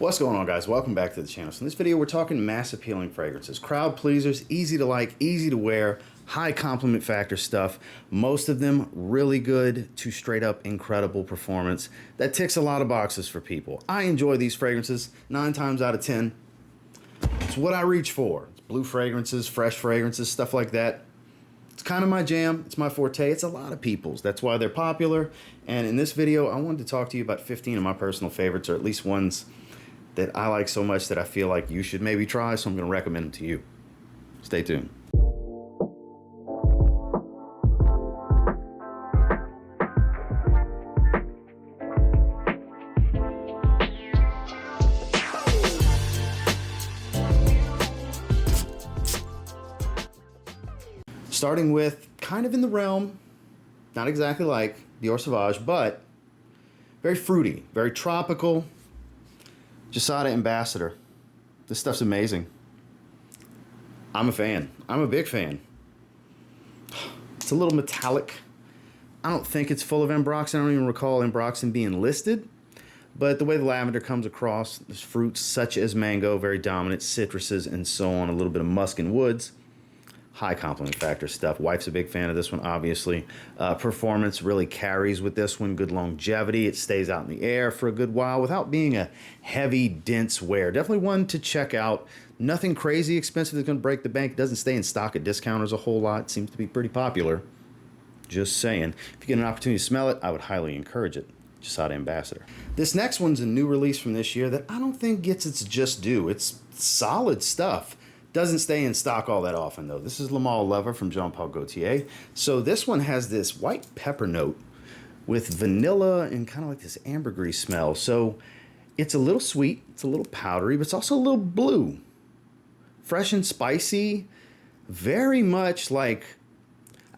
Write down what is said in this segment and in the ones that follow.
What's going on, guys? Welcome back to the channel. So in this video we're talking mass appealing fragrances, crowd pleasers, easy to like, easy to wear, high compliment factor stuff, most of them really good to straight up incredible performance that ticks a lot of boxes for people. I enjoy these fragrances 9 times out of 10. It's what I reach for. It's blue fragrances, fresh fragrances, stuff like that. It's kind of my jam. It's my forte. It's a lot of people's. That's why they're popular. And in this video I wanted to talk to you about 15 of my personal favorites, or at least ones that I like so much that I feel like you should maybe try, so I'm going to recommend them to you. Stay tuned. Starting with kind of in the realm, not exactly like Dior Sauvage, but very fruity, very tropical. Gisada Ambassador. This stuff's amazing. I'm a fan. I'm a big fan. It's a little metallic. I don't think it's full of ambroxan. I don't even recall ambroxan being listed. But the way the lavender comes across, there's fruits such as mango, very dominant, citruses, and so on. A little bit of musk and woods. High compliment factor stuff. Wife's a big fan of this one, obviously. Performance really carries with this one. Good longevity. It stays out in the air for a good while without being a heavy, dense wear. Definitely one to check out. Nothing crazy expensive that's going to break the bank. It doesn't stay in stock at discounters a whole lot. It seems to be pretty popular. Just saying. If you get an opportunity to smell it, I would highly encourage it. Gisada Ambassador. This next one's a new release from this year that I don't think gets its just due. It's solid stuff. Doesn't stay in stock all that often, though. This is Lamal Lover from Jean-Paul Gaultier. So this one has this white pepper note with vanilla and kind of like this ambergris smell. So it's a little sweet, it's a little powdery, but it's also a little blue. Fresh and spicy, very much like,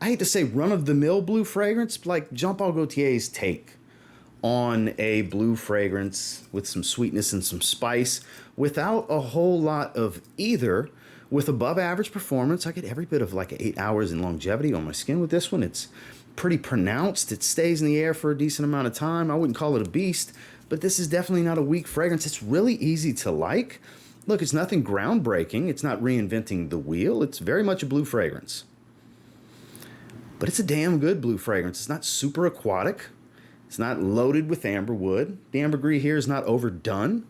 I hate to say run-of-the-mill blue fragrance, like Jean-Paul Gaultier's take on a blue fragrance with some sweetness and some spice without a whole lot of either. With above average performance, I get every bit of like 8 hours in longevity on my skin with this one. It's pretty pronounced. It stays in the air for a decent amount of time. I wouldn't call it a beast, but this is definitely not a weak fragrance. It's really easy to like. Look, it's nothing groundbreaking. It's not reinventing the wheel. It's very much a blue fragrance. But it's a damn good blue fragrance. It's not super aquatic. It's not loaded with amber wood. The ambergris here is not overdone.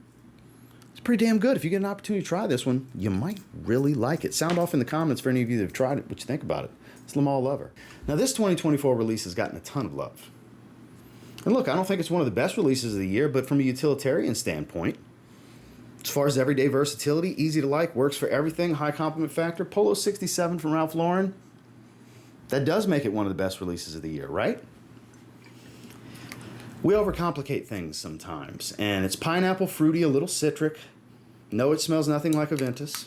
It's pretty damn good. If you get an opportunity to try this one, you might really like it. Sound off in the comments for any of you that have tried it, what you think about it. It's Lamal Lover. Now, this 2024 release has gotten a ton of love. And look, I don't think it's one of the best releases of the year, but from a utilitarian standpoint, as far as everyday versatility, easy to like, works for everything, high compliment factor, Polo 67 from Ralph Lauren, that does make it one of the best releases of the year, right? We overcomplicate things sometimes, and it's pineapple, fruity, a little citric. No, it smells nothing like a Invictus.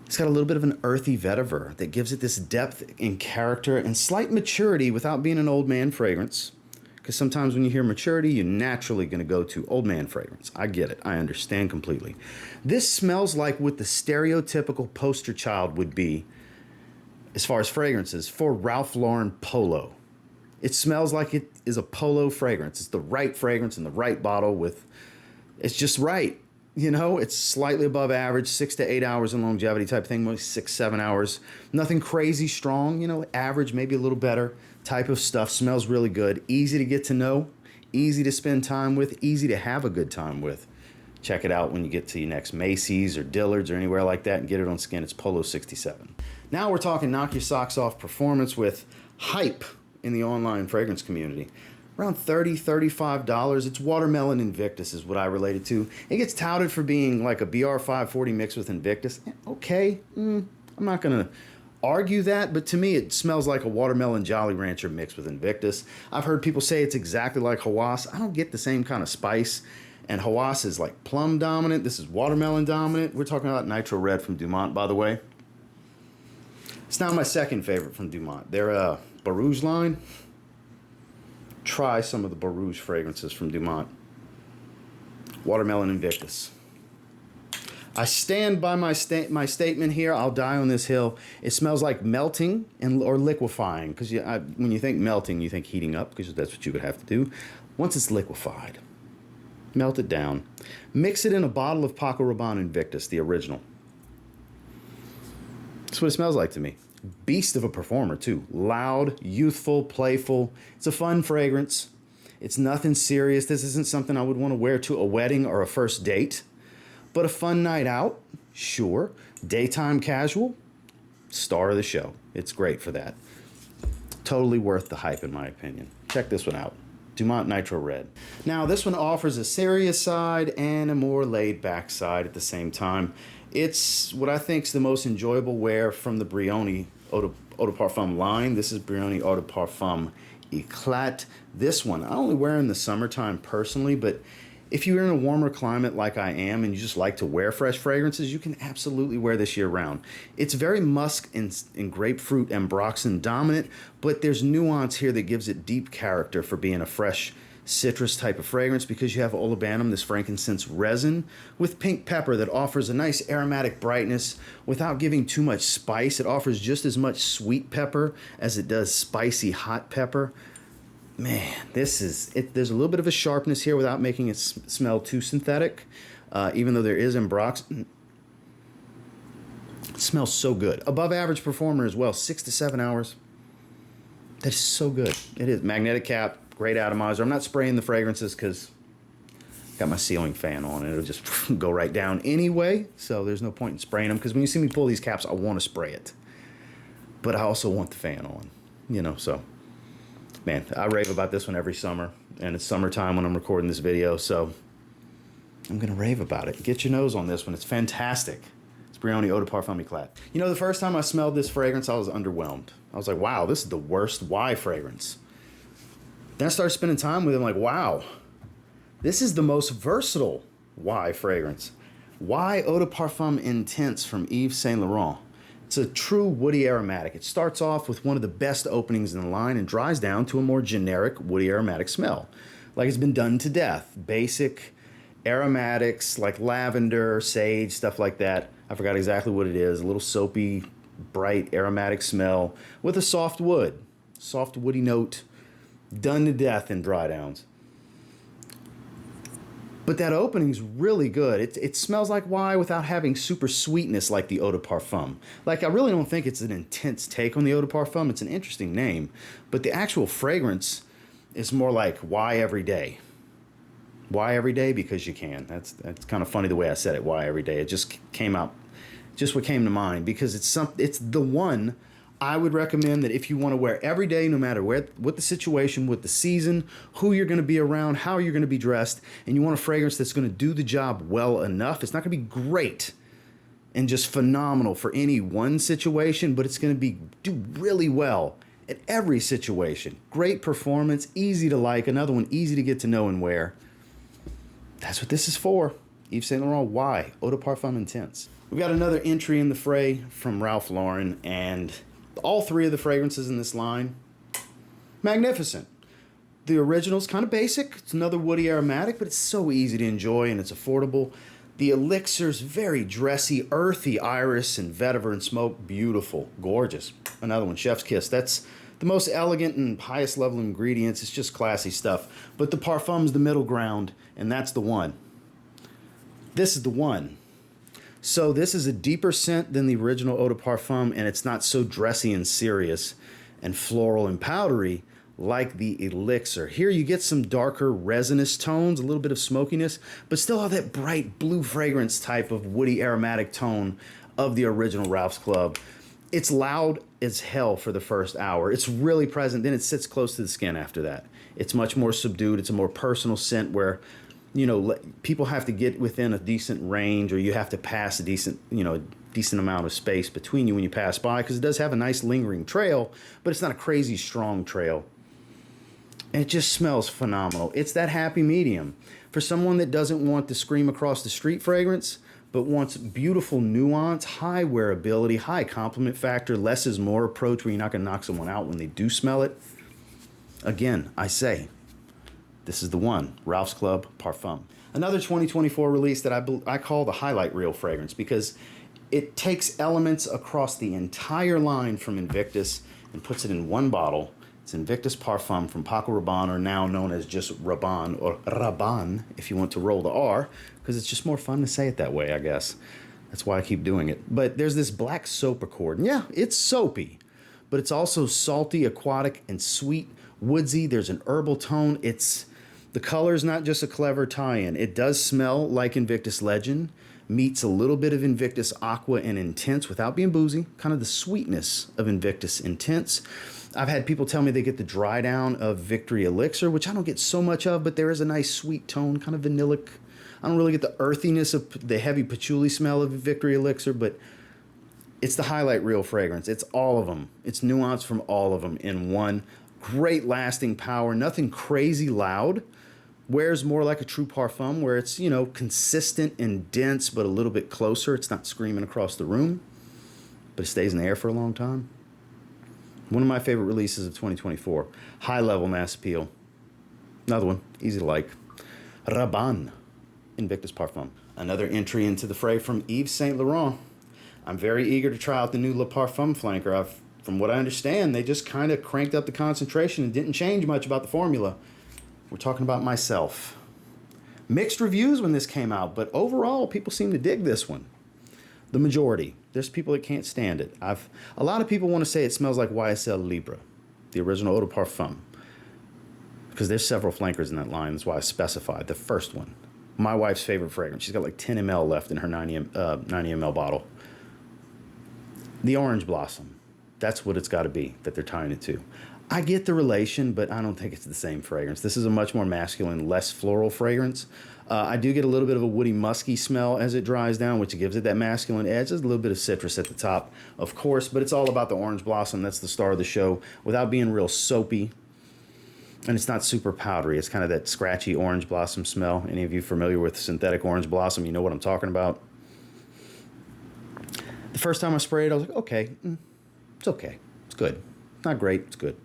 It's got a little bit of an earthy vetiver that gives it this depth and character and slight maturity without being an old man fragrance. Because sometimes when you hear maturity, you're naturally going to go to old man fragrance. I get it. I understand completely. This smells like what the stereotypical poster child would be as far as fragrances for Ralph Lauren Polo. It smells like it is a Polo fragrance. It's the right fragrance in the right bottle with, it's just right. You know, it's slightly above average, 6 to 8 hours in longevity type thing, maybe 6, 7 hours. Nothing crazy strong, you know, average, maybe a little better type of stuff. Smells really good. Easy to get to know, easy to spend time with, easy to have a good time with. Check it out when you get to your next Macy's or Dillard's or anywhere like that and get it on skin. It's Polo 67. Now we're talking knock your socks off performance with hype in the online fragrance community. Around $30, $35. It's Watermelon Invictus is what I relate it to. It gets touted for being like a BR 540 mixed with Invictus. Okay, I'm not going to argue that, but to me it smells like a Watermelon Jolly Rancher mixed with Invictus. I've heard people say it's exactly like Hawass. I don't get the same kind of spice, and Hawass is like plum dominant. This is watermelon dominant. We're talking about Nitro Red from Dumont, by the way. It's now my second favorite from Dumont. Their Barouge line. Try some of the Barouge fragrances from Dumont. Watermelon Invictus. I stand by my statement here. I'll die on this hill. It smells like melting or liquefying. Because when you think melting, you think heating up, because that's what you would have to do. Once it's liquefied, Melt it down. Mix it in a bottle of Paco Rabanne Invictus, the original. That's what it smells like to me. Beast of a performer, too. Loud, youthful, playful. It's a fun fragrance. It's nothing serious. This isn't something I would want to wear to a wedding or a first date. But a fun night out, sure. Daytime casual, star of the show. It's great for that. Totally worth the hype, in my opinion. Check this one out. Dumont Nitro Red. Now, this one offers a serious side and a more laid-back side at the same time. It's what I think is the most enjoyable wear from the Brioni Eau de Parfum line. This is Brioni Eau de Parfum Eclat. This one, I only wear in the summertime personally, but if you're in a warmer climate like I am and you just like to wear fresh fragrances, you can absolutely wear this year-round. It's very musk and grapefruit and ambroxan dominant, but there's nuance here that gives it deep character for being a fresh citrus type of fragrance because you have olibanum, this frankincense resin, with pink pepper that offers a nice aromatic brightness without giving too much spice. It offers just as much sweet pepper as it does spicy hot pepper. Man, this is it. There's a little bit of a sharpness here without making it smell too synthetic, even though there is ambroxan. It smells so good. Above average performer as well, 6 to 7 hours. That is so good. It is. Magnetic cap, great atomizer. I'm not spraying the fragrances because I got my ceiling fan on and it'll just go right down anyway. So there's no point in spraying them because when you see me pull these caps, I want to spray it. But I also want the fan on, you know, so. Man, I rave about this one every summer, and it's summertime when I'm recording this video, so I'm going to rave about it. Get your nose on this one. It's fantastic. It's Brioni Eau de Parfum Eclat. You know, the first time I smelled this fragrance, I was underwhelmed. I was like, wow, this is the worst Y fragrance. Then I started spending time with it, I'm like, wow, this is the most versatile Y fragrance. Y Eau de Parfum Intense from Yves Saint Laurent. It's a true woody aromatic. It starts off with one of the best openings in the line and dries down to a more generic woody aromatic smell. Like it's been done to death. Basic aromatics like lavender, sage, stuff like that. I forgot exactly what it is. A little soapy, bright aromatic smell with a soft wood. Soft woody note. Done to death in dry downs. But that opening's really good. It smells like Y without having super sweetness like the Eau de Parfum. Like, I really don't think it's an intense take on the Eau de Parfum. It's an interesting name. But the actual fragrance is more like Y every day. Y every day because you can. That's kind of funny the way I said it, Y every day. It just came out, just what came to mind. Because it's the one I would recommend that if you want to wear every day, no matter what the situation, what the season, who you're going to be around, how you're going to be dressed, and you want a fragrance that's going to do the job well enough. It's not going to be great and just phenomenal for any one situation, but it's going to do really well at every situation. Great performance, easy to like, another one easy to get to know and wear. That's what this is for. Yves Saint Laurent Y Eau de Parfum Intense. We've got another entry in the fray from Ralph Lauren, and all three of the fragrances in this line, magnificent. The original's kind of basic. It's another woody aromatic, but it's so easy to enjoy and it's affordable. The Elixir's very dressy, earthy iris and vetiver and smoke. Beautiful, gorgeous. Another one, Chef's Kiss. That's the most elegant and highest level ingredients. It's just classy stuff. But the Parfum's the middle ground, and that's the one. This is the one. So this is a deeper scent than the original Eau de Parfum, and it's not so dressy and serious and floral and powdery like the Elixir. Here you get some darker resinous tones, a little bit of smokiness, but still have that bright blue fragrance type of woody aromatic tone of the original Ralph's Club. It's loud as hell for the first hour. It's really present, then it sits close to the skin after that. It's much more subdued. It's a more personal scent where, you know, people have to get within a decent range, or you have to pass a decent amount of space between you when you pass by, because it does have a nice lingering trail, but it's not a crazy strong trail. And it just smells phenomenal. It's that happy medium. For someone that doesn't want the scream across the street fragrance, but wants beautiful nuance, high wearability, high compliment factor, less is more approach where you're not going to knock someone out when they do smell it. Again, I say, this is the one, Ralph's Club Parfum. Another 2024 release that I call the highlight reel fragrance, because it takes elements across the entire line from Invictus and puts it in one bottle. It's Invictus Parfum from Paco Rabanne, or now known as just Rabanne, or Rabanne, if you want to roll the R, because it's just more fun to say it that way, I guess. That's why I keep doing it. But there's this black soap accord. And yeah, it's soapy, but it's also salty, aquatic, and sweet, woodsy. There's an herbal tone. The color's not just a clever tie-in. It does smell like Invictus Legend, meets a little bit of Invictus Aqua and Intense without being boozy, kind of the sweetness of Invictus Intense. I've had people tell me they get the dry down of Victory Elixir, which I don't get so much of, but there is a nice sweet tone, kind of vanillic. I don't really get the earthiness of the heavy patchouli smell of Victory Elixir, but it's the highlight reel fragrance. It's all of them. It's nuanced from all of them in one. Great lasting power, nothing crazy loud. Wears more like a true parfum, where it's, you know, consistent and dense, but a little bit closer. It's not screaming across the room, but it stays in the air for a long time. One of my favorite releases of 2024. High level mass appeal. Another one, easy to like. Rabanne, Invictus Parfum. Another entry into the fray from Yves Saint Laurent. I'm very eager to try out the new Le Parfum flanker. From what I understand, they just kind of cranked up the concentration and didn't change much about the formula. We're talking about MYSLF. Mixed reviews when this came out, but overall, people seem to dig this one. The majority. There's people that can't stand it. A lot of people want to say it smells like YSL Libre, the original eau de parfum, because there's several flankers in that line. That's why I specified the first one. My wife's favorite fragrance. She's got like 10 ml left in her 90 ml bottle. The orange blossom. That's what it's got to be that they're tying it to. I get the relation, but I don't think it's the same fragrance. This is a much more masculine, less floral fragrance. I do get a little bit of a woody, musky smell as it dries down, which gives it that masculine edge. There's a little bit of citrus at the top, of course, but it's all about the orange blossom. That's the star of the show, without being real soapy. And it's not super powdery. It's kind of that scratchy orange blossom smell. Any of you familiar with synthetic orange blossom, you know what I'm talking about. The first time I sprayed, I was like, okay, it's okay. It's good. Not great, it's good.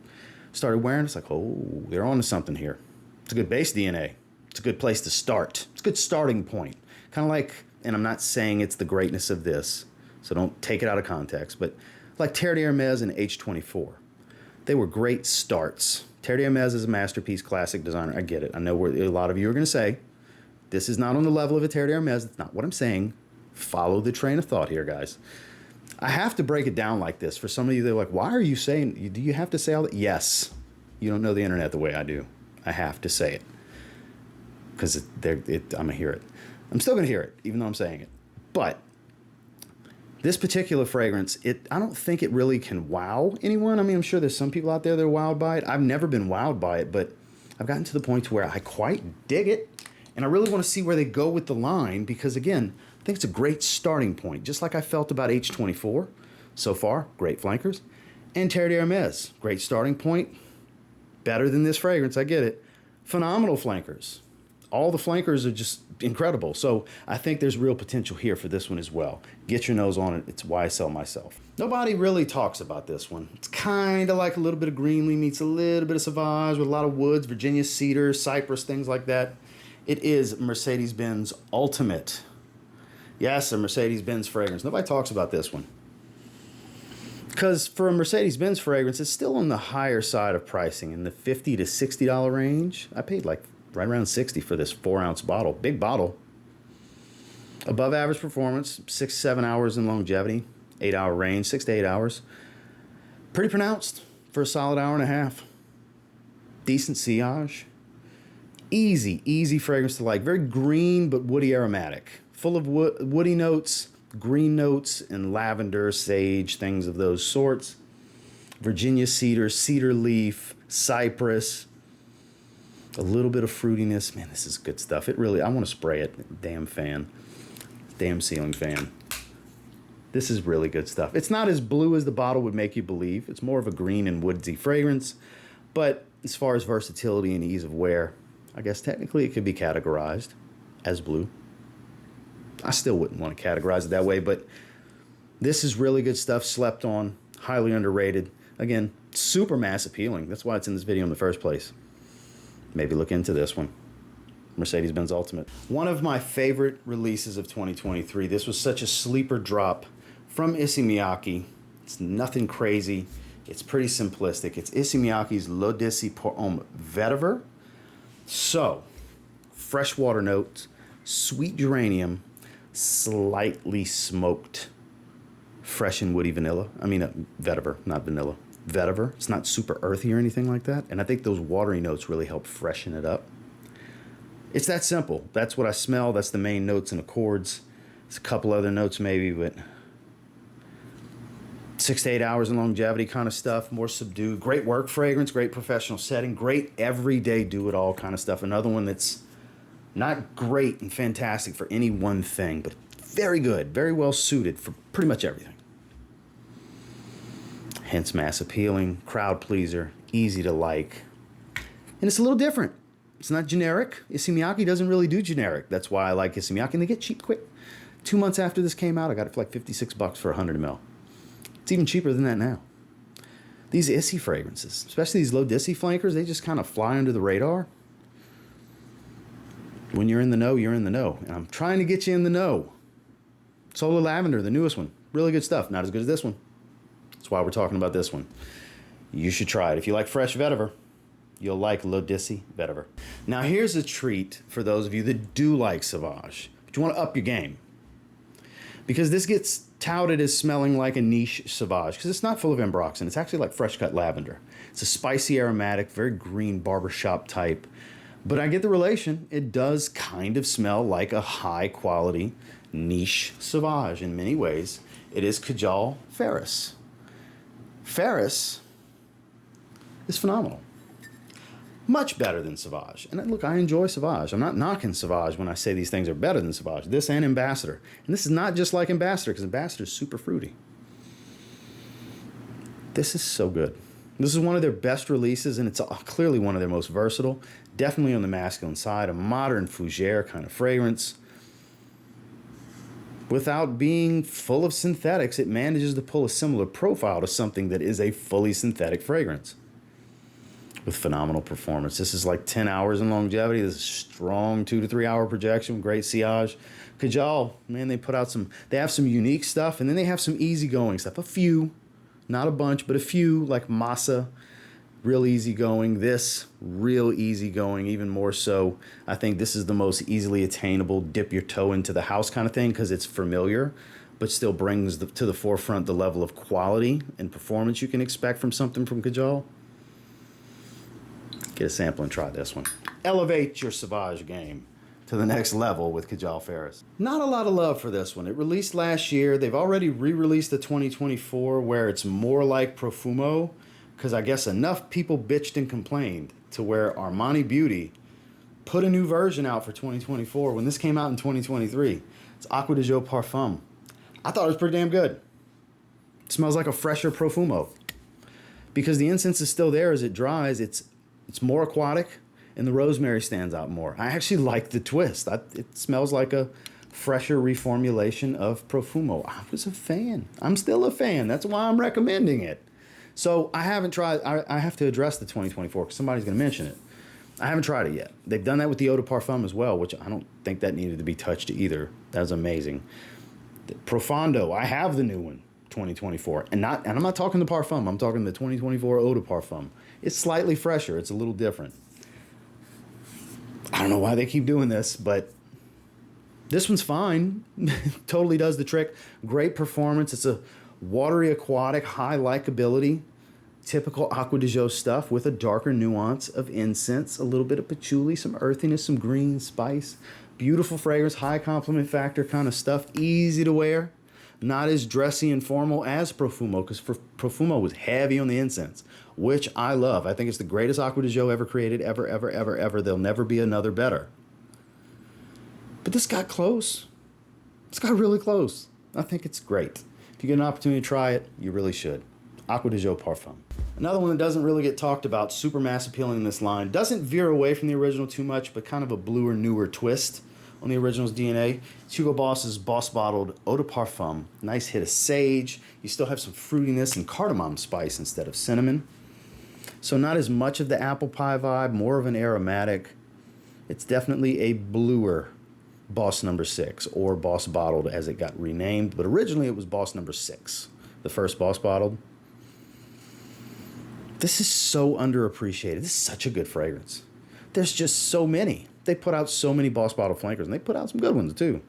Started wearing, it's like, oh, they're on to something here. It's a good base DNA. It's a good place to start. It's a good starting point. Kind of like, and I'm not saying it's the greatness of this, so don't take it out of context, but like Terre d'Hermès and H24. They were great starts. Terre d'Hermès is a masterpiece, classic designer. I get it. I know a lot of you are going to say, this is not on the level of a Terre d'Hermès. That's not what I'm saying. Follow the train of thought here, guys. I have to break it down like this. For some of you, they're like, why are you saying, do you have to say all that? Yes. You don't know the internet the way I do. I have to say it. Because I'm going to hear it. I'm still going to hear it, even though I'm saying it. But this particular fragrance, I don't think it really can wow anyone. I mean, I'm sure there's some people out there that are wowed by it. I've never been wowed by it, but I've gotten to the point where I quite dig it. And I really want to see where they go with the line because, again, I think it's a great starting point, just like I felt about H24 so far. Great flankers. And Terre d'Hermès, great starting point. Better than this fragrance, I get it. Phenomenal flankers. All the flankers are just incredible. So I think there's real potential here for this one as well. Get your nose on it. It's YSL myself. Nobody really talks about this one. It's kind of like a little bit of Greenlee meets a little bit of Sauvage with a lot of woods, Virginia cedar, cypress, things like that. It is Mercedes-Benz Ultimate. Yes, a Mercedes-Benz fragrance. Nobody talks about this one. Because for a Mercedes-Benz fragrance, it's still on the higher side of pricing, in the $50 to $60 range. I paid like right around $60 for this 4-ounce bottle. Big bottle. Above average performance, 6-7 hours in longevity, 8-hour range, 6 to 8 hours. Pretty pronounced for a solid hour and a half. Decent sillage. Easy fragrance to like. Very green, but woody aromatic. Full of woody notes, green notes, and lavender, sage, things of those sorts. Virginia cedar, cedar leaf, cypress. A little bit of fruitiness. Man, this is good stuff. I want to spray it. Damn fan. Damn ceiling fan. This is really good stuff. It's not as blue as the bottle would make you believe. It's more of a green and woodsy fragrance. But as far as versatility and ease of wear, I guess technically it could be categorized as blue. I still wouldn't want to categorize it that way, but this is really good stuff, slept on, highly underrated. Again, super mass appealing. That's why it's in this video in the first place. Maybe look into this one. Mercedes-Benz Ultimate. One of my favorite releases of 2023. This was such a sleeper drop from Issey Miyake. It's nothing crazy. It's pretty simplistic. It's Issey Miyake's L'Odyssey pour Homme Vetiver. So, freshwater notes, sweet geranium, slightly smoked fresh and woody vanilla. I mean, vetiver, not vanilla. Vetiver. It's not super earthy or anything like that. And I think those watery notes really help freshen it up. It's that simple. That's what I smell. That's the main notes and accords. There's a couple other notes maybe, but 6 to 8 hours in longevity kind of stuff, more subdued. Great work fragrance, great professional setting, great everyday do-it-all kind of stuff. Another one that's not great and fantastic for any one thing, but very good, very well suited for pretty much everything. Hence mass appealing, crowd pleaser, easy to like. And it's a little different. It's not generic. Issey Miyake doesn't really do generic. That's why I like Issey Miyake, and they get cheap quick. 2 months after this came out, I got it for like $56 for 100 ml. It's even cheaper than that now. These Issey fragrances, especially these L'Odyssey flankers, they just kind of fly under the radar. When you're in the know, you're in the know. And I'm trying to get you in the know. Solar Lavender, the newest one. Really good stuff. Not as good as this one. That's why we're talking about this one. You should try it. If you like fresh vetiver, you'll like L'Odyssey Vetiver. Now here's a treat for those of you that do like Sauvage, but you want to up your game. Because this gets touted as smelling like a niche Sauvage, because it's not full of ambroxan. It's actually like fresh cut lavender. It's a spicy aromatic, very green barbershop type. But I get the relation. It does kind of smell like a high quality niche Sauvage in many ways. It is Kajal Faris. Faris is phenomenal. Much better than Sauvage. And look, I enjoy Sauvage. I'm not knocking Sauvage when I say these things are better than Sauvage. This and Ambassador. And this is not just like Ambassador, because Ambassador is super fruity. This is so good. This is one of their best releases, and it's clearly one of their most versatile. Definitely on the masculine side, a modern fougere kind of fragrance. Without being full of synthetics, it manages to pull a similar profile to something that is a fully synthetic fragrance. With phenomenal performance. This is like 10 hours in longevity. This is strong 2 to 3 hour projection. Great sillage. Kajal, man, they have some unique stuff, and then they have some easygoing stuff. A few, not a bunch, but a few, like Masa, real easygoing. This, real easygoing, even more so. I think this is the most easily attainable, dip your toe into the house kind of thing, because it's familiar, but still brings to the forefront the level of quality and performance you can expect from something from Kajal. Get a sample and try this one. Elevate your Sauvage game to the next level with Kajal Faris. Not a lot of love for this one. It released last year. They've already re-released the 2024 where it's more like Profumo, because I guess enough people bitched and complained to where Armani Beauty put a new version out for 2024 when this came out in 2023. It's Acqua di Gio Parfum. I thought it was pretty damn good. It smells like a fresher Profumo. Because the incense is still there as it dries, it's more aquatic, and the rosemary stands out more. I actually like the twist. It smells like a fresher reformulation of Profumo. I was a fan. I'm still a fan. That's why I'm recommending it. So I haven't tried. I have to address the 2024 because somebody's going to mention it. I haven't tried it yet. They've done that with the Eau de Parfum as well, which I don't think that needed to be touched either. That was amazing. The Profondo, I have the new one, 2024. And I'm not talking the Parfum. I'm talking the 2024 Eau de Parfum. It's slightly fresher. It's a little different. I don't know why they keep doing this, but this one's fine. Totally does the trick. Great performance. It's a watery aquatic, high likability, typical Acqua di Gio stuff with a darker nuance of incense, a little bit of patchouli, some earthiness, some green spice. Beautiful fragrance, high compliment factor kind of stuff. Easy to wear. Not as dressy and formal as Profumo, because Profumo was heavy on the incense, which I love. I think it's the greatest Acqua di Gio ever created, ever, ever, ever, ever. There'll never be another better. But this got close. It's got really close. I think it's great. If you get an opportunity to try it, you really should. Acqua di Gio Parfum. Another one that doesn't really get talked about, super mass appealing in this line. Doesn't veer away from the original too much, but kind of a bluer, newer twist on the original's DNA. It's Hugo Boss's Boss Bottled Eau de Parfum. Nice hit of sage. You still have some fruitiness and cardamom spice instead of cinnamon. So not as much of the apple pie vibe, more of an aromatic. It's definitely a bluer Boss number 6, or Boss Bottled as it got renamed. But originally it was Boss number 6, the first Boss Bottled. This is so underappreciated. This is such a good fragrance. There's just so many. They put out so many Boss Bottle flankers, and they put out some good ones too.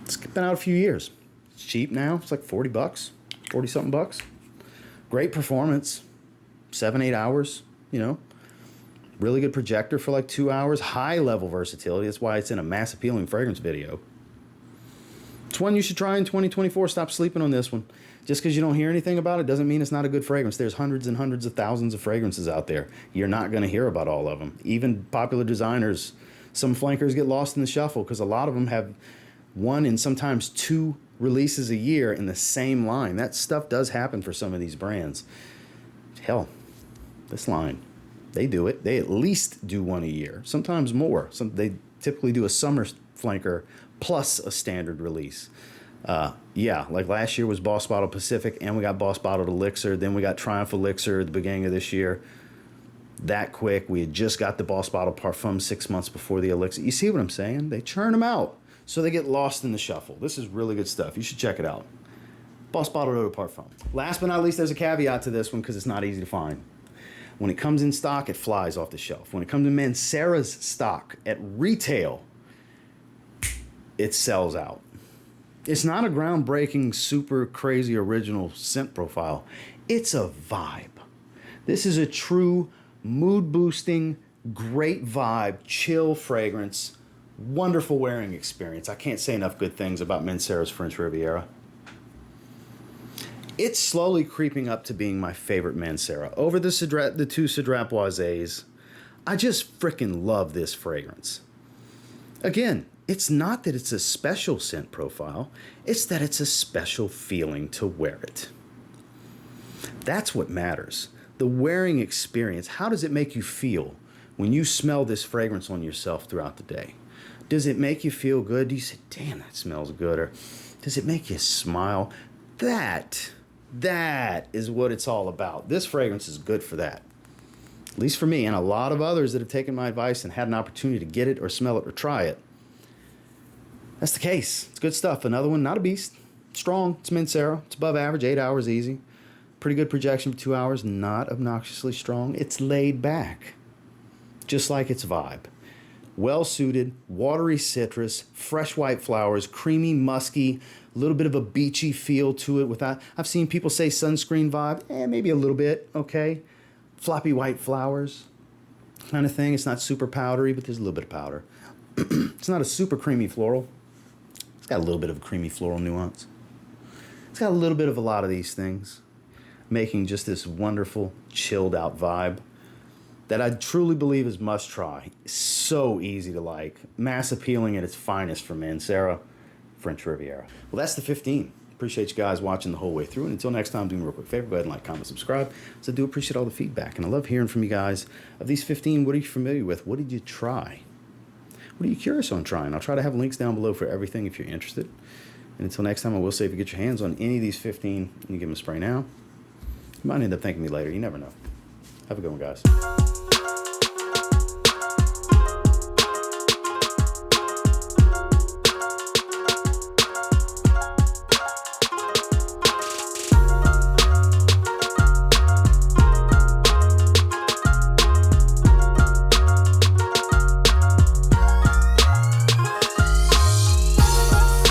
It's been out a few years. It's cheap now. It's like 40 bucks, 40 something bucks. Great performance. 7-8 hours, you know. Really good projector for like 2 hours. High level versatility. That's why it's in a mass appealing fragrance video. It's one you should try in 2024. Stop sleeping on this one. Just because you don't hear anything about it doesn't mean it's not a good fragrance. There's hundreds and hundreds of thousands of fragrances out there. You're not going to hear about all of them. Even popular designers, some flankers get lost in the shuffle because a lot of them have 1 and sometimes 2 releases a year in the same line. That stuff does happen for some of these brands. Hell, this line, they do it. They at least do 1 a year, sometimes more. They typically do a summer flanker plus a standard release. Yeah, like last year was Boss Bottle Pacific, and we got Boss Bottle Elixir. Then we got Triumph Elixir at the beginning of this year. That quick. We had just got the Boss Bottle Parfum 6 months before the Elixir. You see what I'm saying? They churn them out, so they get lost in the shuffle. This is really good stuff. You should check it out. Boss Bottle Eau de Parfum. Last but not least, there's a caveat to this one because it's not easy to find. When it comes in stock, it flies off the shelf. When it comes to Mancera's stock at retail, it sells out. It's not a groundbreaking, super crazy original scent profile. It's a vibe. This is a true mood-boosting, great vibe, chill fragrance, wonderful wearing experience. I can't say enough good things about Mancera's French Riviera. It's slowly creeping up to being my favorite Mancera. Over the two Cedrat Boisés, I just freaking love this fragrance. Again, it's not that it's a special scent profile, it's that it's a special feeling to wear it. That's what matters. The wearing experience. How does it make you feel when you smell this fragrance on yourself throughout the day? Does it make you feel good? Do you say, damn, that smells good? Or does it make you smile? That is what it's all about. This fragrance is good for that. At least for me and a lot of others that have taken my advice and had an opportunity to get it or smell it or try it. That's the case. It's good stuff. Another one, not a beast. Strong. It's Mancera. It's above average. 8 hours easy. Pretty good projection for 2 hours. Not obnoxiously strong. It's laid back. Just like its vibe. Well suited. Watery citrus. Fresh white flowers. Creamy, musky. A little bit of a beachy feel to it. I've seen people say sunscreen vibe. Maybe a little bit. Okay. Floppy white flowers. Kind of thing. It's not super powdery, but there's a little bit of powder. It's not a super creamy floral. It's got a little bit of a creamy floral nuance. It's got a little bit of a lot of these things, making just this wonderful, chilled out vibe that I truly believe is must try. So easy to like. Mass appealing at its finest for Mancera, French Riviera. Well, that's the 15. Appreciate you guys watching the whole way through. And until next time, do me a real quick favor. Go ahead and like, comment, subscribe. So I do appreciate all the feedback. And I love hearing from you guys. Of these 15, what are you familiar with? What did you try? What are you curious on trying? I'll try to have links down below for everything if you're interested. And until next time, I will say if you get your hands on any of these 15 and you give them a spray now, you might end up thanking me later. You never know. Have a good one, guys.